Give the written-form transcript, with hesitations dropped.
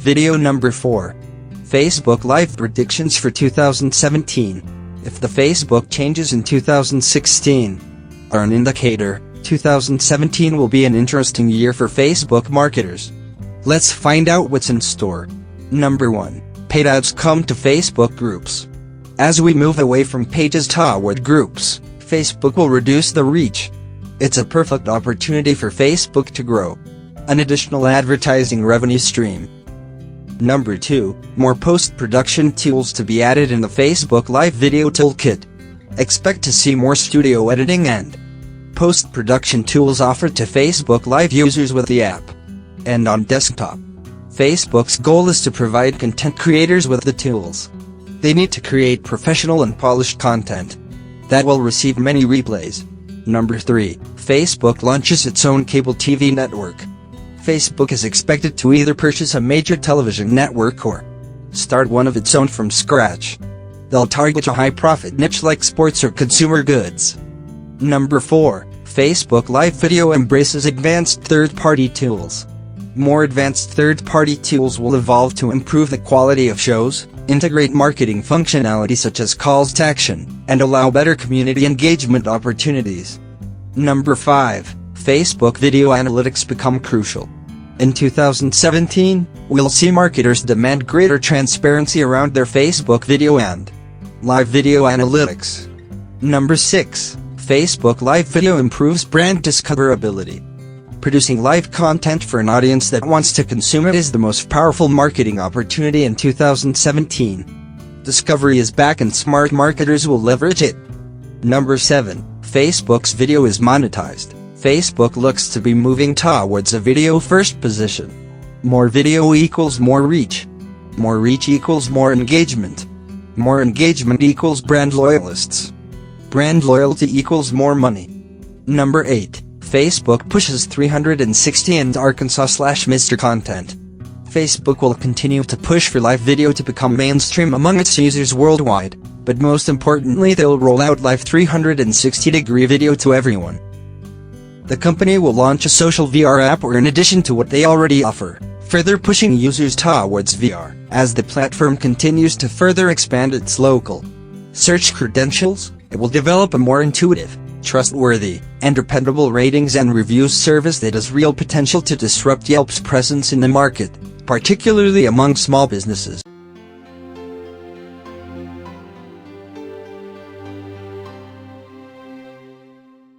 Video number 4. Facebook Live predictions for 2017. If the Facebook changes in 2016 are an indicator, 2017 will be an interesting year for Facebook marketers. Let's find out what's in store. Number 1. Paid ads come to Facebook groups. As we move away from pages toward groups, Facebook will reduce the reach. It's a perfect opportunity for Facebook to grow an additional advertising revenue stream. Number 2. More post-production tools to be added in the Facebook Live Video Toolkit. Expect to see more studio editing and post-production tools offered to Facebook Live users with the app and on desktop. Facebook's goal is to provide content creators with the tools they need to create professional and polished content that will receive many replays. Number 3. Facebook launches its own cable TV network. Facebook is expected to either purchase a major television network or start one of its own from scratch. They'll target a high-profit niche like sports or consumer goods. Number 4. Facebook Live Video embraces advanced third-party tools. More advanced third-party tools will evolve to improve the quality of shows, integrate marketing functionality such as calls to action, and allow better community engagement opportunities. Number 5. Facebook Video Analytics become crucial. In 2017, we'll see marketers demand greater transparency around their Facebook video and live video analytics. Number 6. Facebook Live Video improves brand discoverability. Producing live content for an audience that wants to consume it is the most powerful marketing opportunity in 2017. Discovery is back and smart marketers will leverage it. Number 7. Facebook's video is monetized. Facebook looks to be moving towards a video-first position. More video equals more reach. More reach equals more engagement. More engagement equals brand loyalists. Brand loyalty equals more money. Number 8. Facebook pushes 360 and Arkansas/Mr. content. Facebook will continue to push for live video to become mainstream among its users worldwide, but most importantly they'll roll out live 360-degree video to everyone. The company will launch a social VR app in addition to what they already offer, further pushing users towards VR, as the platform continues to further expand its local search credentials. It will develop a more intuitive, trustworthy, and dependable ratings and reviews service that has real potential to disrupt Yelp's presence in the market, particularly among small businesses.